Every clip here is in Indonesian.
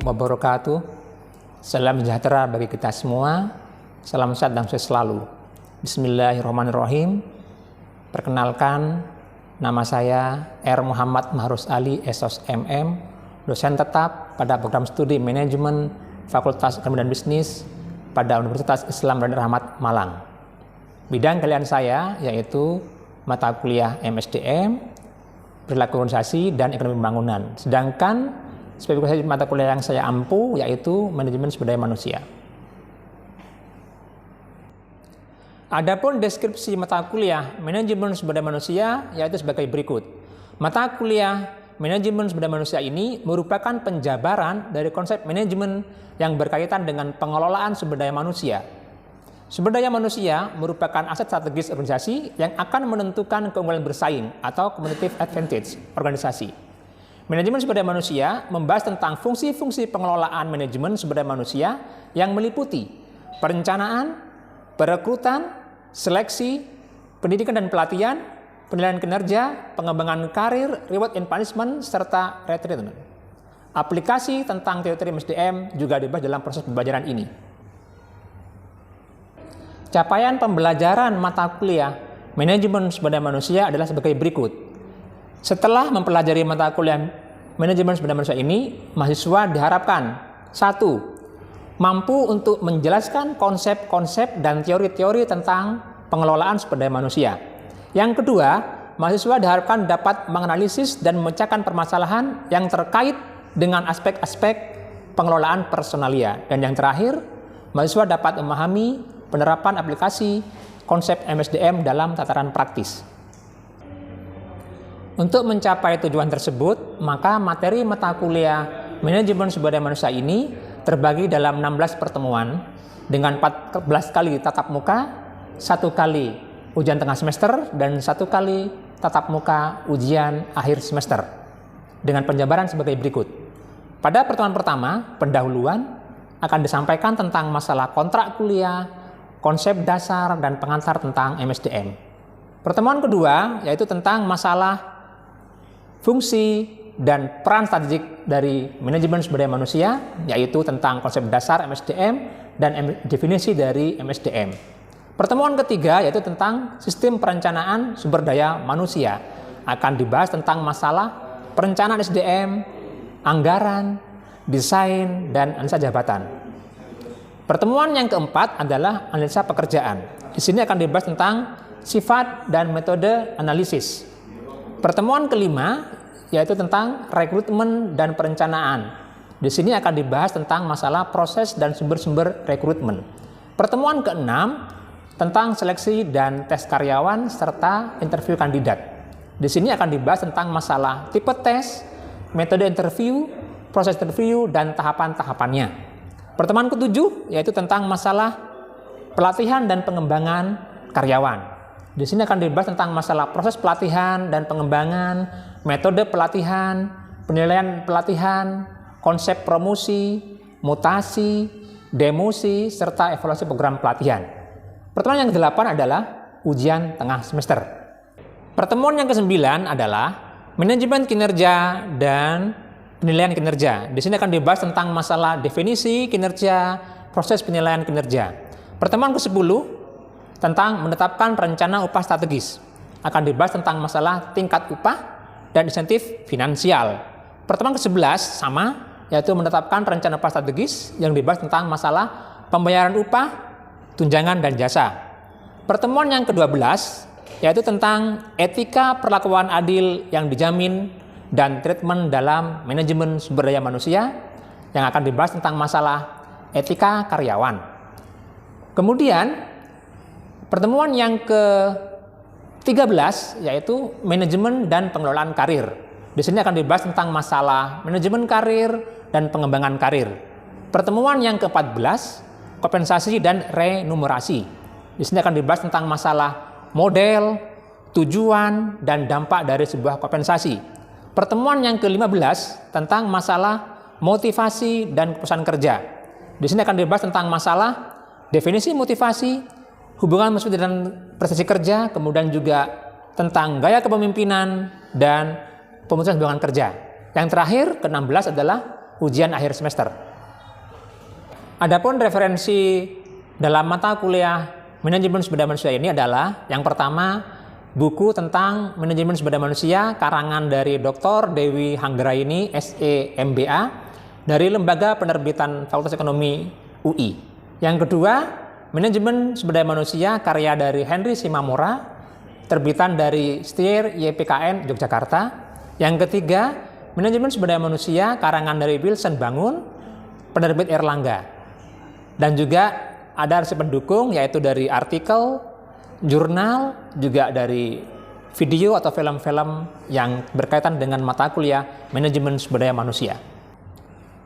wabarakatuh. Salam sejahtera bagi kita semua. Salam sehat dan sukses selalu. Bismillahirrahmanirrahim. Perkenalkan, nama saya R. Muhammad Mahrus Ali, SOS MM, dosen tetap pada program studi manajemen Fakultas Ekonomi dan Bisnis pada Universitas Islam Radar Ahmad Malang. Bidang kalian saya yaitu mata kuliah MSDM, perilaku organisasi, dan ekonomi pembangunan. Sedangkan spesifikasi mata kuliah yang saya ampu yaitu manajemen sumber daya manusia. Adapun deskripsi mata kuliah manajemen sumber daya manusia yaitu sebagai berikut. Mata kuliah manajemen sumber daya manusia ini merupakan penjabaran dari konsep manajemen yang berkaitan dengan pengelolaan sumber daya manusia. Sumber daya manusia merupakan aset strategis organisasi yang akan menentukan keunggulan bersaing atau competitive advantage organisasi. Manajemen sumber daya manusia membahas tentang fungsi-fungsi pengelolaan manajemen sumber daya manusia yang meliputi perencanaan, perekrutan, seleksi, pendidikan dan pelatihan, penilaian kinerja, pengembangan karir, reward and punishment, serta retraining. Aplikasi tentang teori MSDM juga dibahas dalam proses pembelajaran ini. Capaian pembelajaran mata kuliah manajemen sumber daya manusia adalah sebagai berikut. Setelah mempelajari mata kuliah manajemen sumber daya manusia ini, mahasiswa diharapkan 1. Mampu untuk menjelaskan konsep-konsep dan teori-teori tentang pengelolaan sumber daya manusia. Yang kedua, mahasiswa diharapkan dapat menganalisis dan memecahkan permasalahan yang terkait dengan aspek-aspek pengelolaan personalia. Dan yang terakhir, mahasiswa dapat memahami penerapan aplikasi konsep MSDM dalam tataran praktis. Untuk mencapai tujuan tersebut, maka materi mata kuliah manajemen sumber daya manusia ini terbagi dalam 16 pertemuan dengan 14 kali tatap muka, 1 kali ujian tengah semester, dan 1 kali tatap muka ujian akhir semester. Dengan penjabaran sebagai berikut. Pada pertemuan pertama, pendahuluan, akan disampaikan tentang masalah kontrak kuliah, konsep dasar dan pengantar tentang MSDM. Pertemuan kedua yaitu tentang masalah fungsi dan peran strategik dari manajemen sumber daya manusia, yaitu tentang konsep dasar MSDM dan definisi dari MSDM. Pertemuan ketiga yaitu tentang sistem perencanaan sumber daya manusia. Akan dibahas tentang masalah perencanaan SDM, anggaran, desain, dan analisa jabatan. Pertemuan yang keempat adalah analisa pekerjaan. Di sini akan dibahas tentang sifat dan metode analisis. Pertemuan kelima yaitu tentang rekrutmen dan perencanaan. Di sini akan dibahas tentang masalah proses dan sumber-sumber rekrutmen. Pertemuan keenam tentang seleksi dan tes karyawan serta interview kandidat. Di sini akan dibahas tentang masalah tipe tes, metode interview, proses interview, dan tahapan-tahapannya. Pertemuan ketujuh yaitu tentang masalah pelatihan dan pengembangan karyawan. Di sini akan dibahas tentang masalah proses pelatihan dan pengembangan, metode pelatihan, penilaian pelatihan, konsep promosi, mutasi, demosi, serta evaluasi program pelatihan. Pertemuan yang ke-8 adalah ujian tengah semester. Pertemuan yang ke-9 adalah manajemen kinerja dan penilaian kinerja. Di sini akan dibahas tentang masalah definisi kinerja, proses penilaian kinerja. Pertemuan ke-10 tentang menetapkan rencana upah strategis. Akan dibahas tentang masalah tingkat upah dan insentif finansial. Pertemuan ke-11 sama, yaitu menetapkan rencana upah strategis yang dibahas tentang masalah pembayaran upah, tunjangan, dan jasa. Pertemuan yang ke-12 yaitu tentang etika perlakuan adil yang dijamin dan treatment dalam manajemen sumber daya manusia yang akan dibahas tentang masalah etika karyawan. Kemudian pertemuan yang ke-13 yaitu manajemen dan pengelolaan karir. Di sini akan dibahas tentang masalah manajemen karir dan pengembangan karir. Pertemuan yang ke-14 kompensasi dan remunerasi. Di sini akan dibahas tentang masalah model, tujuan, dan dampak dari sebuah kompensasi. Pertemuan yang ke-15 tentang masalah motivasi dan keputusan kerja. Di sini akan dibahas tentang masalah definisi motivasi, hubungan maksud dan prestasi kerja, kemudian juga tentang gaya kepemimpinan dan pemutusan hubungan kerja. Yang terakhir, ke-16 adalah ujian akhir semester. Adapun referensi dalam mata kuliah manajemen sumber daya manusia ini adalah yang pertama, buku tentang manajemen sumber daya manusia karangan dari Dr. Dewi Hanggraini SE.MBA dari Lembaga Penerbitan Fakultas Ekonomi UI. Yang kedua, manajemen sumber daya manusia karya dari Henry Simamora terbitan dari Stier YPKN Yogyakarta. Yang ketiga, manajemen sumber daya manusia karangan dari Wilson Bangun penerbit Erlangga. Dan juga ada arsip pendukung yaitu dari artikel, jurnal, juga dari video atau film-film yang berkaitan dengan mata kuliah manajemen sumber daya manusia.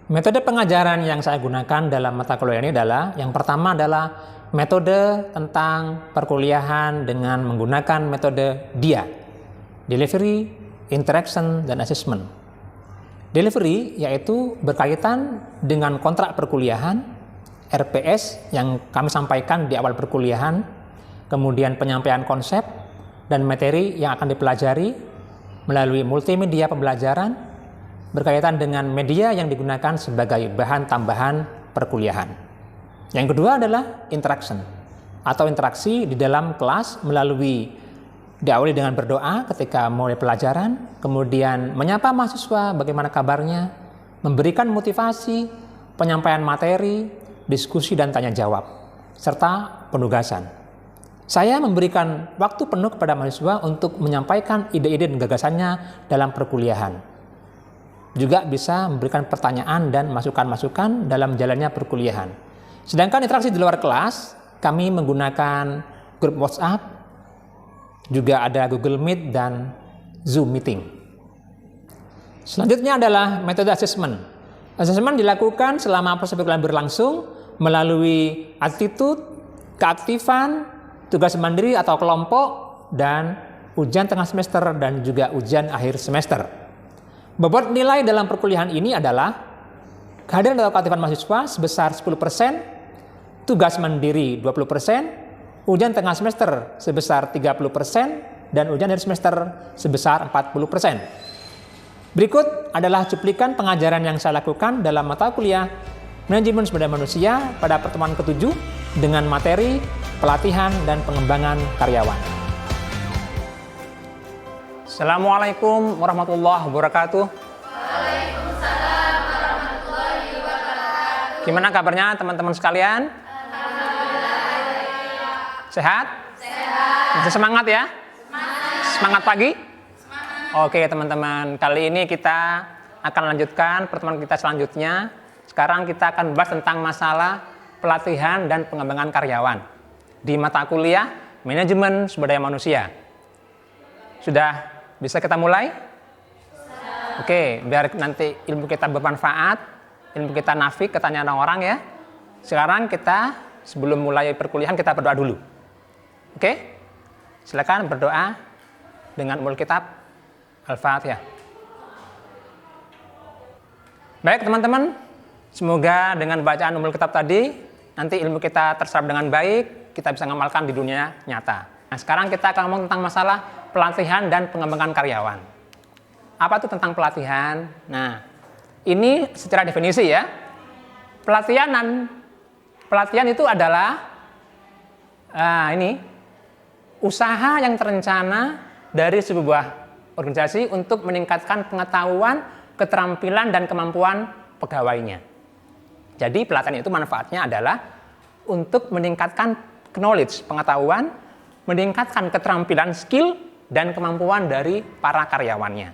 Metode pengajaran yang saya gunakan dalam mata kuliah ini adalah yang pertama adalah metode tentang perkuliahan dengan menggunakan metode DIA, Delivery, Interaction, dan Assessment. Delivery yaitu berkaitan dengan kontrak perkuliahan, RPS yang kami sampaikan di awal perkuliahan, kemudian penyampaian konsep dan materi yang akan dipelajari melalui multimedia pembelajaran berkaitan dengan media yang digunakan sebagai bahan tambahan perkuliahan. Yang kedua adalah interaction atau interaksi di dalam kelas melalui diawali dengan berdoa ketika mulai pelajaran, kemudian menyapa mahasiswa bagaimana kabarnya, memberikan motivasi, penyampaian materi, diskusi dan tanya jawab, serta penugasan. Saya memberikan waktu penuh kepada mahasiswa untuk menyampaikan ide-ide dan gagasannya dalam perkuliahan. Juga bisa memberikan pertanyaan dan masukan-masukan dalam jalannya perkuliahan. Sedangkan interaksi di luar kelas, kami menggunakan grup WhatsApp, juga ada Google Meet dan Zoom Meeting. Selanjutnya adalah metode assessment. Assessment dilakukan selama proses perkuliahan berlangsung melalui attitude, keaktifan, tugas mandiri atau kelompok, dan ujian tengah semester dan juga ujian akhir semester. Bobot nilai dalam perkuliahan ini adalah kehadiran atau keaktifan mahasiswa sebesar 10%, tugas mandiri 20%, ujian tengah semester sebesar 30%, dan ujian akhir semester sebesar 40%. Berikut adalah cuplikan pengajaran yang saya lakukan dalam mata kuliah manajemen sumber daya manusia pada pertemuan ke-7 dengan materi pelatihan dan pengembangan karyawan. Assalamualaikum warahmatullahi wabarakatuh. Waalaikumsalam warahmatullahi wabarakatuh. Gimana kabarnya teman-teman sekalian? Alhamdulillah. Sehat? Sehat. Masih semangat ya? Semangat pagi? Oke teman-teman, kali ini kita akan lanjutkan pertemuan kita selanjutnya. Sekarang kita akan bahas tentang masalah pelatihan dan pengembangan karyawan di mata kuliah manajemen sumber daya manusia. Sudah bisa kita mulai? Oke, biar nanti ilmu kita bermanfaat, ilmu kita nafik, ketanya orang-orang ya. Sekarang kita sebelum mulai perkuliahan kita berdoa dulu. Oke? Silakan berdoa dengan umul kitab. Al-Fatihah. Baik teman-teman, semoga dengan bacaan umul kitab tadi, nanti ilmu kita terserap dengan baik, kita bisa mengamalkan di dunia nyata. Nah sekarang kita akan ngomong tentang masalah pelatihan dan pengembangan karyawan. Apa itu tentang pelatihan? Nah, ini secara definisi ya. Pelatihan itu adalah usaha yang terencana dari sebuah organisasi untuk meningkatkan pengetahuan, keterampilan, dan kemampuan pegawainya. Jadi pelatihan itu manfaatnya adalah untuk meningkatkan knowledge, pengetahuan, meningkatkan keterampilan, skill, dan kemampuan dari para karyawannya.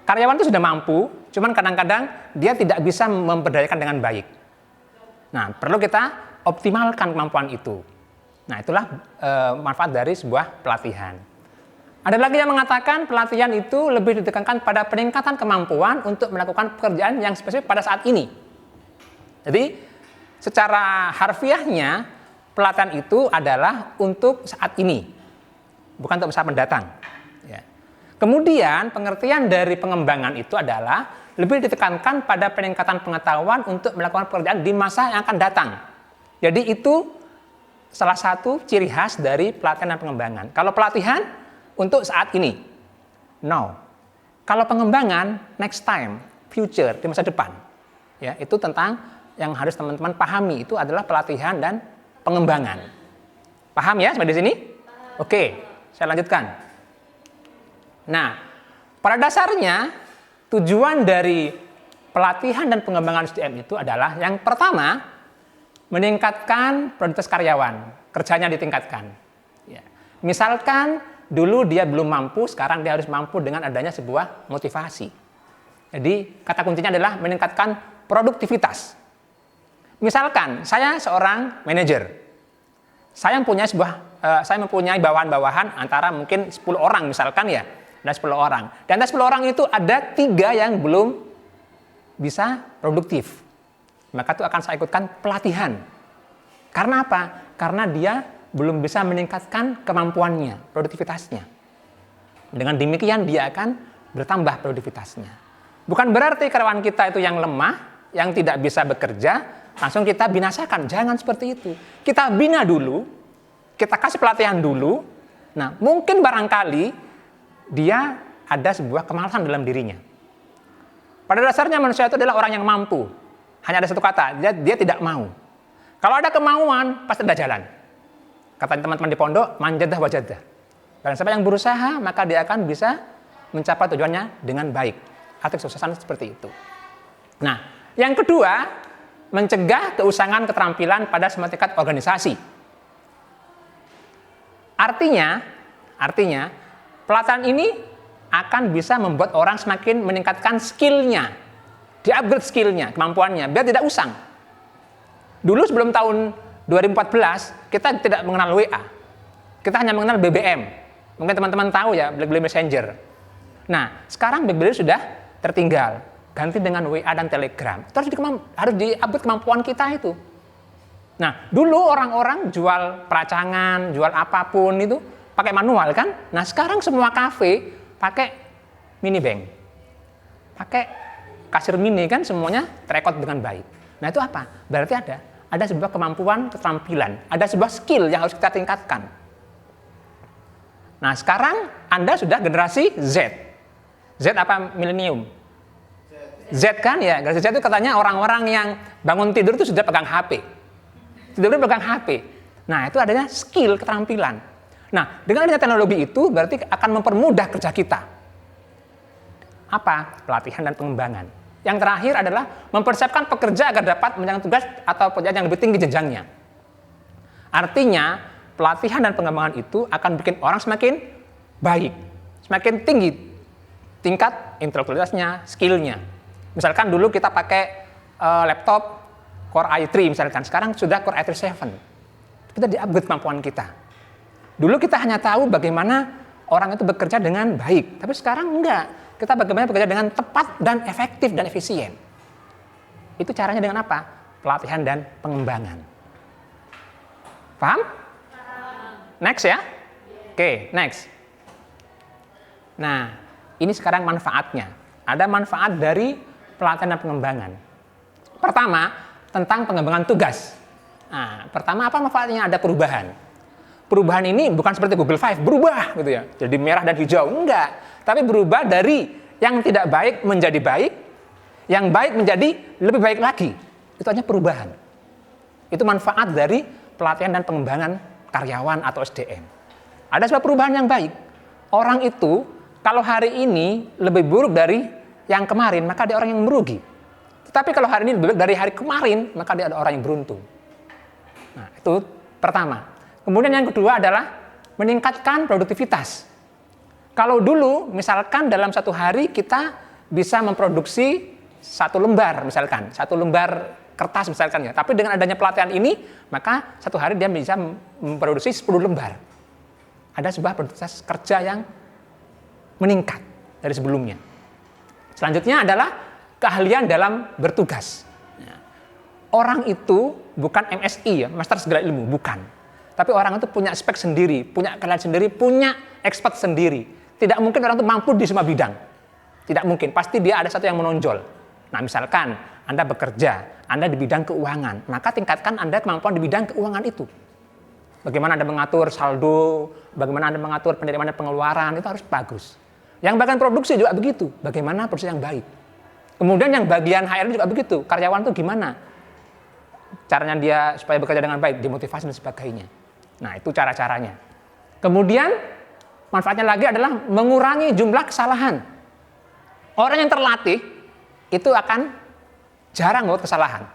Karyawan itu sudah mampu, cuman kadang-kadang dia tidak bisa memberdayakan dengan baik. Nah, perlu kita optimalkan kemampuan itu. Nah, itulah manfaat dari sebuah pelatihan. Ada lagi yang mengatakan pelatihan itu lebih ditekankan pada peningkatan kemampuan untuk melakukan pekerjaan yang spesifik pada saat ini. Jadi, secara harfiahnya, pelatihan itu adalah untuk saat ini, bukan untuk masa mendatang. Ya. Kemudian, pengertian dari pengembangan itu adalah lebih ditekankan pada peningkatan pengetahuan untuk melakukan pekerjaan di masa yang akan datang. Jadi, itu salah satu ciri khas dari pelatihan dan pengembangan. Kalau pelatihan, untuk saat ini, now. Kalau pengembangan, next time, future, di masa depan. Ya, itu tentang yang harus teman-teman pahami, itu adalah pelatihan dan pengembangan. Paham ya sampai di sini? Oke, saya lanjutkan. Nah, pada dasarnya tujuan dari pelatihan dan pengembangan SDM itu adalah yang pertama, meningkatkan produktivitas karyawan, kerjanya ditingkatkan. Ya. Misalkan dulu dia belum mampu, sekarang dia harus mampu dengan adanya sebuah motivasi. Jadi kata kuncinya adalah meningkatkan produktivitas. Misalkan saya seorang manajer, saya mempunyai bawahan-bawahan antara mungkin 10 orang misalkan ya, ada 10 orang. Dan dari 10 orang itu ada 3 yang belum bisa produktif. Maka itu akan saya ikutkan pelatihan. Karena apa? Karena dia belum bisa meningkatkan kemampuannya, produktivitasnya. Dengan demikian dia akan bertambah produktivitasnya. Bukan berarti karyawan kita itu yang lemah, yang tidak bisa bekerja, langsung kita binasakan. Jangan seperti itu. Kita bina dulu, kita kasih pelatihan dulu. Nah, mungkin barangkali dia ada sebuah kemalasan dalam dirinya. Pada dasarnya manusia itu adalah orang yang mampu. Hanya ada satu kata, dia tidak mau. Kalau ada kemauan, pasti ada jalan. Kata teman-teman di pondok, manjadah wajadah. Dan siapa yang berusaha, maka dia akan bisa mencapai tujuannya dengan baik. Atau kesuksesan seperti itu. Nah, yang kedua, mencegah keusangan keterampilan pada semua tingkat organisasi. Artinya, pelatihan ini akan bisa membuat orang semakin meningkatkan skill-nya, di-upgrade skill-nya, kemampuannya, biar tidak usang. Dulu sebelum tahun 2014, kita tidak mengenal WA. Kita hanya mengenal BBM. Mungkin teman-teman tahu ya, BlackBerry Messenger. Nah, sekarang BlackBerry sudah tertinggal. Ganti dengan WA dan Telegram. Itu harus di-upgrade kemampuan kita itu. Nah, dulu orang-orang jual peracangan, jual apapun itu pakai manual kan? Nah, sekarang semua kafe pakai mini bank, pakai kasir mini kan, semuanya terekod dengan baik. Nah itu apa? Berarti ada sebuah kemampuan, keterampilan, ada sebuah skill yang harus kita tingkatkan. Nah sekarang Anda sudah generasi Z. Z apa milenium? Z kan ya, generasi Z itu katanya orang-orang yang bangun tidur itu sudah pegang HP. Sudah pegang HP. Nah itu adanya skill, keterampilan. Nah, dengan adanya teknologi itu berarti akan mempermudah kerja kita. Apa? Pelatihan dan pengembangan. Yang terakhir adalah mempersiapkan pekerja agar dapat menjalankan tugas atau pekerjaan yang lebih tinggi jenjangnya. Artinya, pelatihan dan pengembangan itu akan bikin orang semakin baik, semakin tinggi tingkat intelektualitasnya, skill-nya. Misalkan dulu kita pakai laptop Core i3 misalkan, sekarang sudah Core i3 7. Kita di-upgrade kemampuan kita. Dulu kita hanya tahu bagaimana orang itu bekerja dengan baik, tapi sekarang enggak. Kita bagaimana bekerja dengan tepat dan efektif dan efisien. Itu caranya dengan apa? Pelatihan dan pengembangan. Paham? Next ya? Oke, next. Nah, ini sekarang manfaatnya. Ada manfaat dari pelatihan dan pengembangan. Pertama, tentang pengembangan tugas. Nah, pertama apa manfaatnya? Ada perubahan. Perubahan ini bukan seperti Google Five, berubah gitu ya. Jadi merah dan hijau, enggak. Tapi berubah dari yang tidak baik menjadi baik, yang baik menjadi lebih baik lagi. Itu hanya perubahan. Itu manfaat dari pelatihan dan pengembangan karyawan atau SDM. Ada sebuah perubahan yang baik. Orang itu kalau hari ini lebih buruk dari yang kemarin, maka dia orang yang merugi. Tetapi kalau hari ini lebih buruk dari hari kemarin, maka dia ada orang yang beruntung. Nah, itu pertama. Kemudian yang kedua adalah meningkatkan produktivitas. Kalau dulu misalkan dalam satu hari kita bisa memproduksi 1 lembar misalkan, 1 lembar kertas misalkan ya. Tapi dengan adanya pelatihan ini, maka satu hari dia bisa memproduksi 10 lembar. Ada sebuah produktivitas kerja yang meningkat dari sebelumnya. Selanjutnya adalah keahlian dalam bertugas. Orang itu bukan MSI ya, Master Segala Ilmu, bukan. Tapi orang itu punya spek sendiri, punya keahlian sendiri, punya expert sendiri. Tidak mungkin orang itu mampu di semua bidang. Tidak mungkin, pasti dia ada satu yang menonjol. Nah misalkan Anda bekerja, Anda di bidang keuangan, maka tingkatkan Anda kemampuan di bidang keuangan itu. Bagaimana Anda mengatur saldo, bagaimana Anda mengatur penerimaan dan pengeluaran, itu harus bagus. Yang bagian produksi juga begitu, bagaimana produksi yang baik. Kemudian yang bagian HR juga begitu, karyawan tuh gimana caranya dia supaya bekerja dengan baik, dimotivasi dan sebagainya. Nah, itu cara-caranya. Kemudian manfaatnya lagi adalah mengurangi jumlah kesalahan. Orang yang terlatih itu akan jarang buat kesalahan.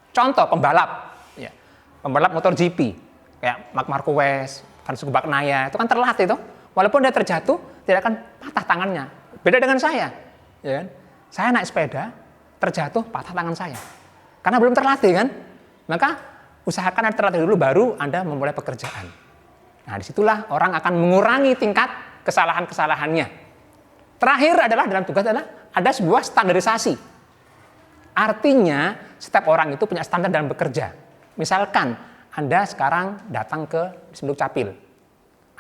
Contoh pembalap, ya. Pembalap motor GP kayak Marc Marquez, Francisco Bagnaia, itu kan terlatih tuh. Walaupun dia terjatuh, tidak akan patah tangannya. Beda dengan saya, ya kan? Saya naik sepeda, terjatuh, patah tangan saya. Karena belum terlatih kan? Maka usahakan Anda terlatih dulu, baru Anda memulai pekerjaan. Nah, disitulah orang akan mengurangi tingkat kesalahan-kesalahannya. Terakhir adalah dalam tugas adalah ada sebuah standarisasi. Artinya setiap orang itu punya standar dalam bekerja. Misalkan Anda sekarang datang ke Disduk Capil.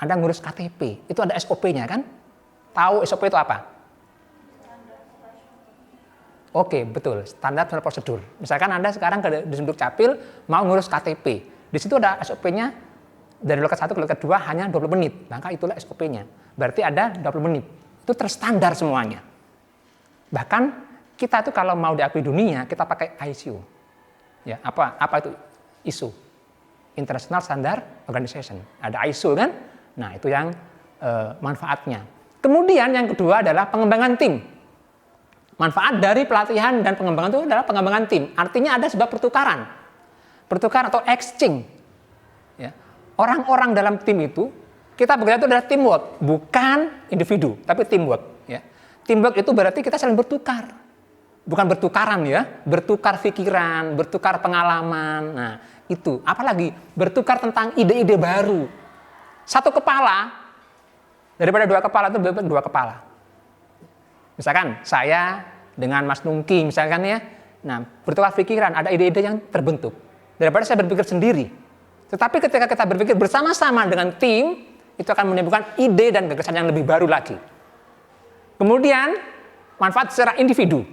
Anda ngurus KTP, itu ada SOP-nya kan? Tahu SOP itu apa? Oke, betul. Standar prosedur. Misalkan Anda sekarang ke Disduk Capil mau ngurus KTP. Di situ ada SOP-nya dari loket 1 ke loket 2 hanya 20 menit. Maka itulah SOP-nya. Berarti ada 20 menit. Itu terstandar semuanya. Bahkan kita tuh kalau mau diakui dunia, kita pakai ISO. Ya, apa itu ISO? International Standard Organization. Ada ISO kan? Nah, itu yang manfaatnya. Kemudian yang kedua adalah pengembangan tim. Manfaat dari pelatihan dan pengembangan itu adalah pengembangan tim. Artinya ada sebuah pertukaran. Pertukaran atau exchange. Ya. Orang-orang dalam tim itu, kita bekerja itu adalah teamwork. Bukan individu, tapi teamwork. Ya. Teamwork itu berarti kita saling bertukar. Bukan bertukaran ya. Bertukar pikiran, bertukar pengalaman. Nah, itu. Apalagi bertukar tentang ide-ide baru. Satu kepala, daripada dua kepala itu lebih baik dua kepala. Misalkan saya dengan Mas Nungki misalkan ya, nah bertukar pikiran, ada ide-ide yang terbentuk. Daripada saya berpikir sendiri. Tetapi ketika kita berpikir bersama-sama dengan tim, itu akan menimbulkan ide dan gagasan yang lebih baru lagi. Kemudian manfaat secara individu.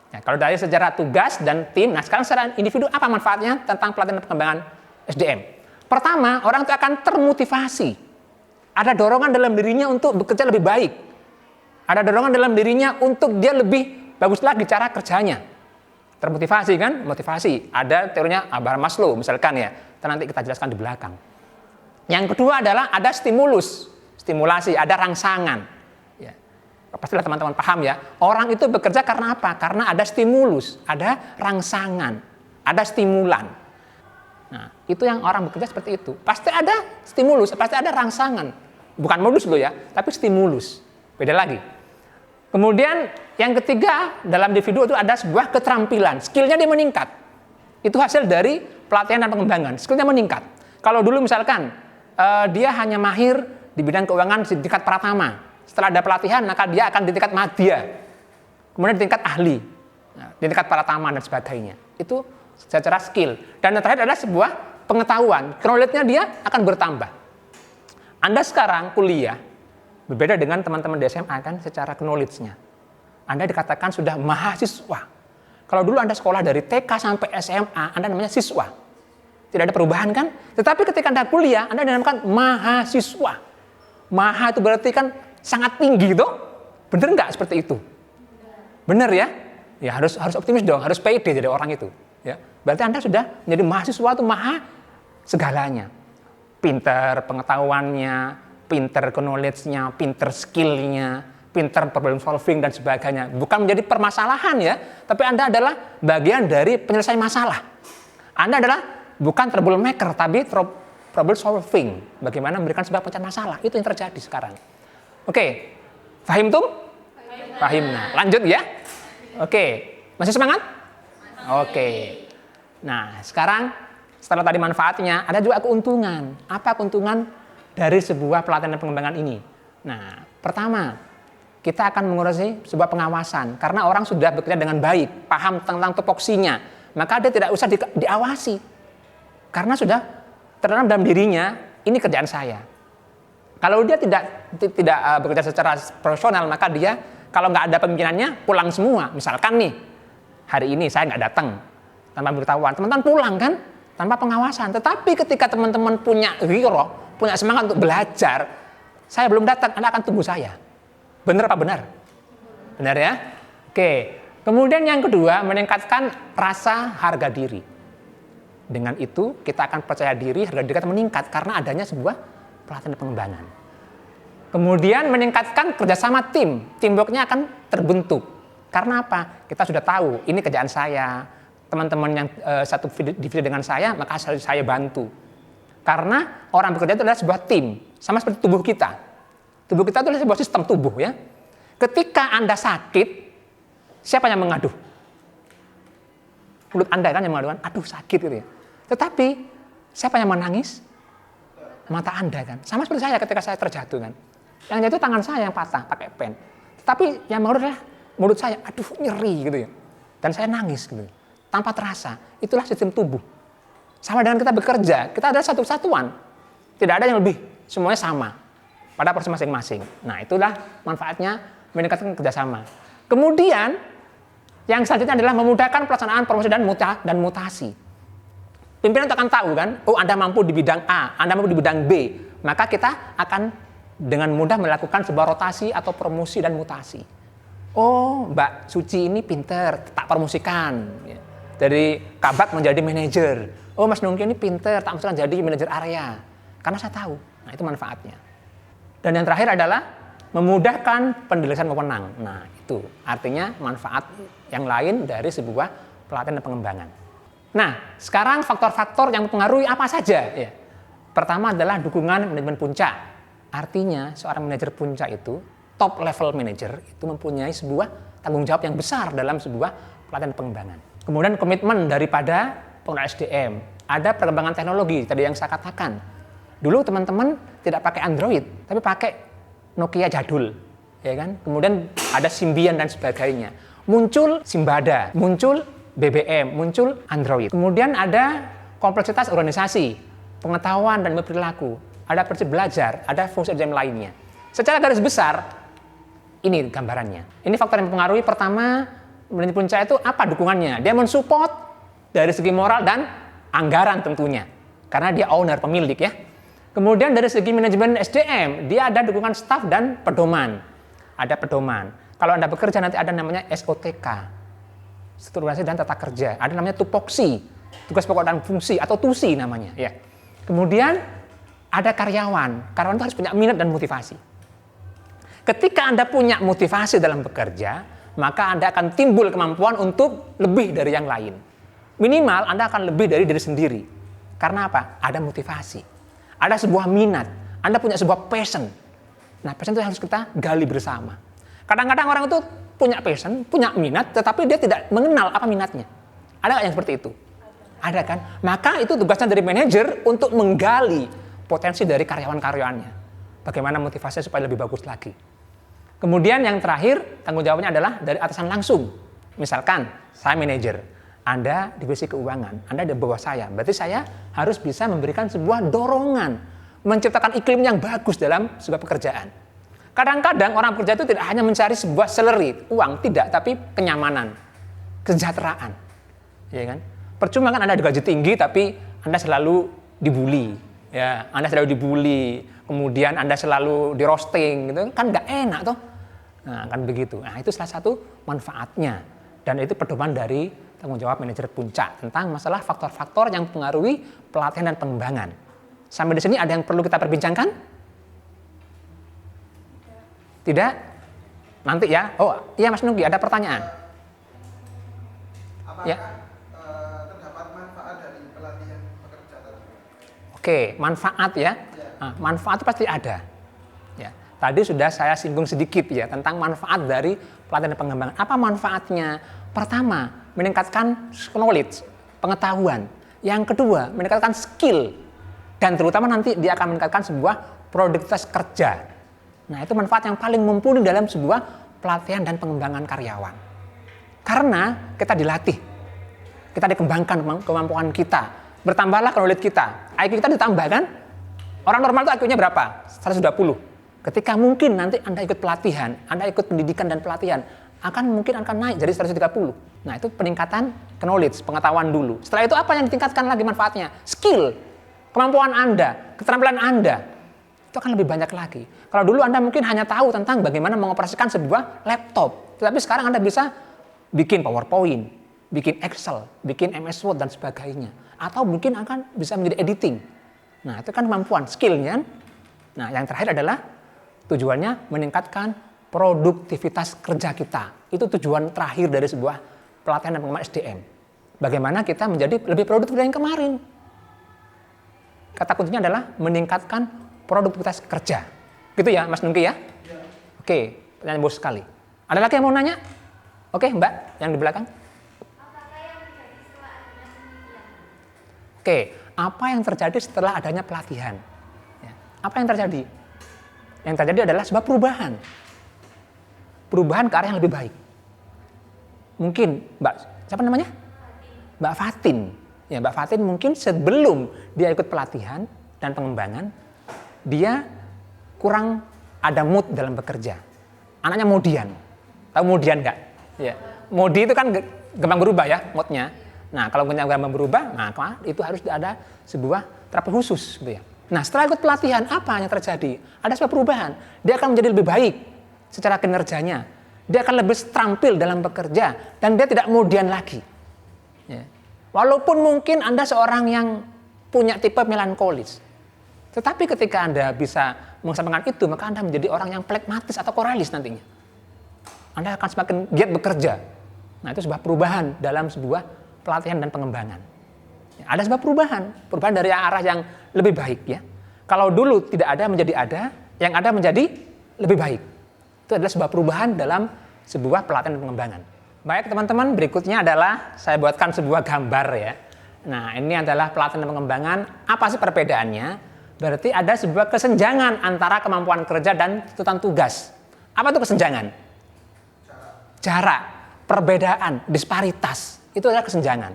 Ya, kalau dari sejarah tugas dan tim, nah sekarang secara individu apa manfaatnya tentang pelatihan dan pengembangan SDM? Pertama, orang itu akan termotivasi. Ada dorongan dalam dirinya untuk bekerja lebih baik. Ada dorongan dalam dirinya untuk dia lebih bagus lagi cara kerjanya. Termotivasi kan? Motivasi. Ada teorinya Abraham Maslow misalkan ya. Nanti kita jelaskan di belakang. Yang kedua adalah ada stimulus. Stimulasi, ada rangsangan. Ya. Pastilah teman-teman paham ya. Orang itu bekerja karena apa? Karena ada stimulus, ada rangsangan, ada stimulan. Nah, itu yang orang bekerja seperti itu. Pasti ada stimulus, pasti ada rangsangan. Bukan modus loh ya, tapi stimulus. Beda lagi. Kemudian yang ketiga dalam individu itu ada sebuah keterampilan, skillnya dia meningkat. Itu hasil dari pelatihan dan pengembangan, skillnya meningkat. Kalau dulu misalkan dia hanya mahir di bidang keuangan di tingkat pratama, setelah ada pelatihan maka dia akan di tingkat madya, kemudian di tingkat ahli, di tingkat pratama dan sebagainya. Itu secara skill. Dan yang terakhir adalah sebuah pengetahuan, knowledge-nya dia akan bertambah. Anda sekarang kuliah, berbeda dengan teman-teman di SMA kan secara knowledge-nya. Anda dikatakan sudah mahasiswa. Kalau dulu Anda sekolah dari TK sampai SMA, Anda namanya siswa. Tidak ada perubahan kan? Tetapi ketika Anda kuliah, Anda dinamakan mahasiswa. Maha itu berarti kan sangat tinggi tuh. Bener nggak seperti itu? Bener ya? Ya harus optimis dong, harus pede jadi orang itu. Ya, berarti Anda sudah menjadi mahasiswa itu maha segalanya. Pinter pengetahuannya, pinter knowledge-nya, pinter skill-nya, pinter problem solving dan sebagainya. Bukan menjadi permasalahan ya, tapi Anda adalah bagian dari penyelesai masalah. Anda adalah bukan troublemaker, tapi problem solving. Bagaimana memberikan sebuah pencahayaan masalah. Itu yang terjadi sekarang. Oke, fahim tum? Fahim. Nah, lanjut ya. Oke, masih semangat? Oke. Nah, sekarang setelah tadi manfaatnya, ada juga keuntungan. Apa keuntungan dari sebuah pelatihan dan pengembangan ini? Nah, pertama, kita akan mengurusi sebuah pengawasan. Karena orang sudah bekerja dengan baik, paham tentang tupoksinya, maka dia tidak usah diawasi. Karena sudah tertanam dalam dirinya, ini kerjaan saya. Kalau dia tidak bekerja secara profesional, maka dia kalau nggak ada pemimpinannya, pulang semua. Misalkan nih, hari ini saya nggak datang tanpa pemberitahuan, teman-teman pulang kan? Tanpa pengawasan. Tetapi ketika teman-teman punya ghirah, punya semangat untuk belajar, saya belum datang, Anda akan tunggu saya. Benar apa benar? Benar ya? Oke. Kemudian yang kedua, meningkatkan rasa harga diri. Dengan itu kita akan percaya diri, harga diri kita meningkat karena adanya sebuah pelatihan dan pengembangan. Kemudian meningkatkan kerjasama tim, teamwork-nya akan terbentuk. Karena apa? Kita sudah tahu, ini kerjaan saya, teman-teman yang satu divisi dengan saya, maka saya bantu. Karena orang bekerja itu adalah sebuah tim, sama seperti tubuh kita. Tubuh kita itu adalah sebuah sistem tubuh ya. Ketika Anda sakit, siapa yang mengadu? Mulut Anda kan yang mengadukan, aduh sakit gitu ya. Tetapi siapa yang menangis? Mata Anda kan. Sama seperti saya ketika saya terjatuh kan. Yang jatuh tangan saya yang patah pakai pen. Tetapi yang mengaduh adalah mulut saya, aduh nyeri gitu ya. Dan saya nangis gitu. Tanpa terasa. Itulah sistem tubuh. Sama dengan kita bekerja, kita adalah satu kesatuan. Tidak ada yang lebih, semuanya sama pada porsi masing-masing. Nah, itulah manfaatnya meningkatkan kerjasama. Kemudian yang selanjutnya adalah memudahkan pelaksanaan promosi dan mutasi. Pimpinan akan tahu kan, oh Anda mampu di bidang A, Anda mampu di bidang B, maka kita akan dengan mudah melakukan sebuah rotasi atau promosi dan mutasi. Oh, Mbak Suci ini pinter, tak promosikan. Dari kabak menjadi manajer. Oh, Mas Nungki ini pinter, tak promosikan jadi manajer area. Karena saya tahu. Nah, itu manfaatnya. Dan yang terakhir adalah memudahkan pendilisan wewenang. Nah, itu artinya manfaat yang lain dari sebuah pelatihan dan pengembangan. Nah, sekarang faktor-faktor yang mempengaruhi apa saja? Ya. Pertama adalah dukungan manajemen puncak. Artinya seorang manajer puncak itu, top level manager itu mempunyai sebuah tanggung jawab yang besar dalam sebuah pelatihan dan pengembangan. Kemudian komitmen daripada pengelola SDM. Ada perkembangan teknologi, tadi yang saya katakan. Dulu teman-teman tidak pakai Android, tapi pakai Nokia jadul. Ya kan? Kemudian ada Symbian dan sebagainya. Muncul Simbada, muncul BBM, muncul Android. Kemudian ada kompleksitas organisasi, pengetahuan dan perilaku. Ada prinsip belajar, ada fungsi SDM lainnya. Secara garis besar, ini gambarannya. Ini faktor yang mempengaruhi. Pertama, manajemen puncak itu apa dukungannya? Dia mensupport dari segi moral dan anggaran tentunya. Karena dia owner, pemilik ya. Kemudian dari segi manajemen SDM, dia ada dukungan staf dan pedoman. Ada pedoman. Kalau Anda bekerja nanti ada namanya SOTK. Strukturasi dan tata kerja. Ada namanya tupoksi, tugas pokok dan fungsi atau TUSI namanya ya. Kemudian ada karyawan. Karyawan itu harus punya minat dan motivasi. Ketika Anda punya motivasi dalam bekerja, maka Anda akan timbul kemampuan untuk lebih dari yang lain. Minimal Anda akan lebih dari diri sendiri. Karena apa? Ada motivasi. Ada sebuah minat. Anda punya sebuah passion. Nah, passion itu harus kita gali bersama. Kadang-kadang orang itu punya passion, punya minat, tetapi dia tidak mengenal apa minatnya. Ada nggak yang seperti itu? Ada kan? Maka itu tugasnya dari manajer untuk menggali potensi dari karyawan-karyawannya. Bagaimana motivasinya supaya lebih bagus lagi. Kemudian yang terakhir, tanggung jawabnya adalah dari atasan langsung. Misalkan, saya manajer, Anda divisi keuangan, Anda di bawah saya. Berarti saya harus bisa memberikan sebuah dorongan, menciptakan iklim yang bagus dalam sebuah pekerjaan. Kadang-kadang orang bekerja itu tidak hanya mencari sebuah salary, uang, tidak, tapi kenyamanan, kesejahteraan. Ya kan? Percuma kan Anda digaji tinggi, tapi Anda selalu dibully. Ya, Anda selalu dibully, kemudian Anda selalu di roasting, gitu kan nggak enak toh. Nah, kan begitu. Nah, itu salah satu manfaatnya. Dan itu pedoman dari tanggung jawab manajer puncak tentang masalah faktor-faktor yang mempengaruhi pelatihan dan pengembangan. Sampai di sini ada yang perlu kita perbincangkan? Tidak? Nanti ya. Oh, iya Mas Nugi, ada pertanyaan. Apakah ya. Terdapat manfaat dari pelatihan pekerja tersebut? Oke, manfaat ya. Nah, manfaat pasti ada. Ya, tadi sudah saya singgung sedikit ya tentang manfaat dari pelatihan dan pengembangan. Apa manfaatnya? Pertama, meningkatkan knowledge, pengetahuan. Yang kedua, meningkatkan skill. Dan terutama nanti dia akan meningkatkan sebuah produktivitas kerja. Nah, itu manfaat yang paling mumpuni dalam sebuah pelatihan dan pengembangan karyawan. Karena kita dilatih, kita dikembangkan kemampuan kita, bertambahlah knowledge kita. IQ kita ditambah kan? Orang normal itu IQ-nya berapa? 120. Ketika mungkin nanti Anda ikut pelatihan, Anda ikut pendidikan dan pelatihan, mungkin akan naik jadi 130. Nah, itu peningkatan knowledge, pengetahuan dulu. Setelah itu apa yang ditingkatkan lagi manfaatnya? Skill, kemampuan Anda, keterampilan Anda. Itu akan lebih banyak lagi. Kalau dulu Anda mungkin hanya tahu tentang bagaimana mengoperasikan sebuah laptop. Tetapi sekarang Anda bisa bikin PowerPoint, bikin Excel, bikin MS Word dan sebagainya. Atau mungkin akan bisa menjadi editing. Nah, itu kan kemampuan, skillnya. Nah, yang terakhir adalah tujuannya meningkatkan produktivitas kerja kita. Itu tujuan terakhir dari sebuah pelatihan dan pengembangan SDM. Bagaimana kita menjadi lebih produktif dari yang kemarin. Kata kuncinya adalah meningkatkan produktivitas kerja. Gitu ya, Mas Nungki ya? Oke, pertanyaan bos sekali. Ada lagi yang mau nanya? Oke, Mbak, yang di belakang. Oke, apa yang terjadi setelah adanya pelatihan? Ya, apa yang terjadi? Yang terjadi adalah sebuah perubahan. Perubahan ke arah yang lebih baik. Mungkin, Mbak, siapa namanya? Mbak Fatin. Ya, Mbak Fatin mungkin sebelum dia ikut pelatihan dan pengembangan, dia kurang ada mood dalam bekerja. Anaknya modian. Tahu modian nggak? Ya. Modi itu kan gampang berubah ya moodnya. Nah, kalau punya gampang berubah, maka itu harus ada sebuah terapi khusus gitu ya. Nah, setelah ikut pelatihan, apa yang terjadi? Ada sebuah perubahan. Dia akan menjadi lebih baik secara kinerjanya. Dia akan lebih terampil dalam bekerja dan dia tidak modian lagi. Ya. Walaupun mungkin Anda seorang yang punya tipe melankolis. Tetapi ketika Anda bisa mengesampingkan itu, maka Anda menjadi orang yang pragmatis atau koralis nantinya. Anda akan semakin giat bekerja. Nah, itu sebuah perubahan dalam sebuah pelatihan dan pengembangan. Ya, ada sebuah perubahan dari arah yang lebih baik ya. Kalau dulu tidak ada menjadi ada, yang ada menjadi lebih baik. Itu adalah sebuah perubahan dalam sebuah pelatihan dan pengembangan. Baik teman-teman, berikutnya adalah saya buatkan sebuah gambar ya. Nah, ini adalah pelatihan dan pengembangan. Apa sih perbedaannya? Berarti ada sebuah kesenjangan antara kemampuan kerja dan tuntutan tugas. Apa itu kesenjangan? Jarak, perbedaan, disparitas. Itu adalah kesenjangan.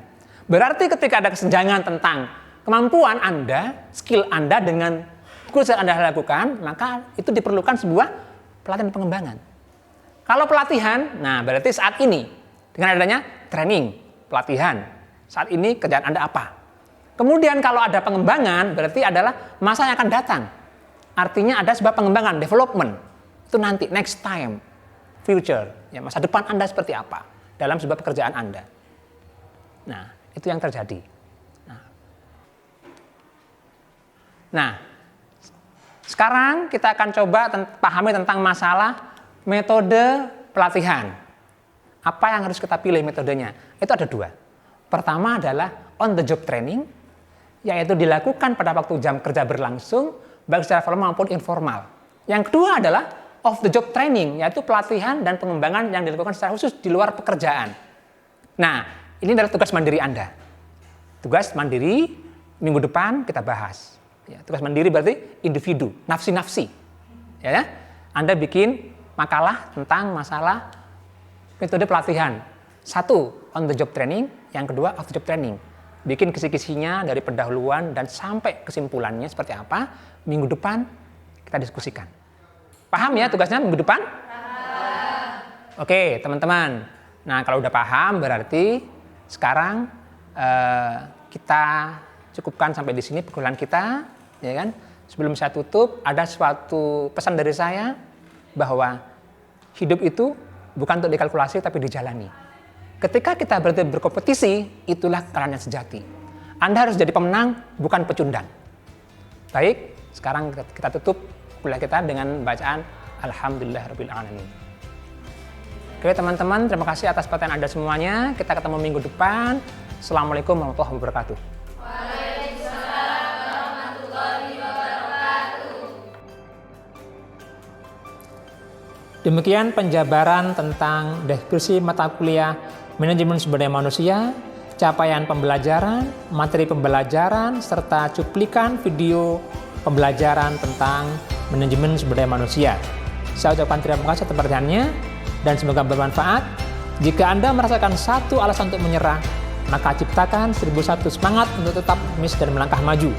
Berarti ketika ada kesenjangan tentang kemampuan Anda, skill Anda dengan tugas yang Anda lakukan, maka itu diperlukan sebuah pelatihan dan pengembangan. Kalau pelatihan, nah berarti saat ini dengan adanya training, pelatihan, saat ini kerjaan Anda apa? Kemudian kalau ada pengembangan, berarti adalah masa yang akan datang. Artinya ada sebuah pengembangan, development. Itu nanti, next time, future. Ya, masa depan Anda seperti apa dalam sebuah pekerjaan Anda. Nah, itu yang terjadi. Nah, sekarang kita akan coba pahami tentang masalah metode pelatihan. Apa yang harus kita pilih metodenya? Itu ada dua. Pertama adalah on the job training, yaitu dilakukan pada waktu jam kerja berlangsung, baik secara formal maupun informal. Yang kedua adalah off the job training, yaitu pelatihan dan pengembangan yang dilakukan secara khusus di luar pekerjaan. Nah, ini adalah tugas mandiri Anda. Tugas mandiri minggu depan kita bahas. Ya, tugas mandiri berarti individu, nafsi-nafsi. Ya, Anda bikin makalah tentang masalah metode pelatihan. Satu, on the job training. Yang kedua, off the job training. Bikin kisi-kisinya dari pendahuluan dan sampai kesimpulannya seperti apa. Minggu depan kita diskusikan. Paham ya tugasnya minggu depan? Paham. Oke, teman-teman. Nah, kalau udah paham berarti sekarang kita cukupkan sampai di sini perkuliahan kita, ya kan? Sebelum saya tutup, ada suatu pesan dari saya bahwa hidup itu bukan untuk dikalkulasi tapi dijalani. Ketika kita berarti berkompetisi, itulah kalian yang sejati. Anda harus jadi pemenang, bukan pecundang. Baik, sekarang kita tutup kuliah kita dengan bacaan Alhamdulillahirabbil alamin. Oke teman-teman, terima kasih atas perhatian Anda semuanya. Kita ketemu minggu depan. Assalamualaikum warahmatullahi wabarakatuh. Waalaikumsalam warahmatullahi wabarakatuh. Demikian penjabaran tentang deskripsi mata kuliah Manajemen Sumber Daya Manusia, capaian pembelajaran, materi pembelajaran, serta cuplikan video pembelajaran tentang Manajemen Sumber Daya Manusia. Saya ucapkan terima kasih atas perhatiannya dan semoga bermanfaat. Jika Anda merasakan satu alasan untuk menyerah, maka ciptakan 1001 semangat untuk tetap optimis dan melangkah maju.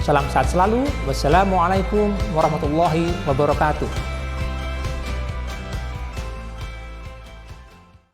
Salam sehat selalu. Wassalamualaikum warahmatullahi wabarakatuh.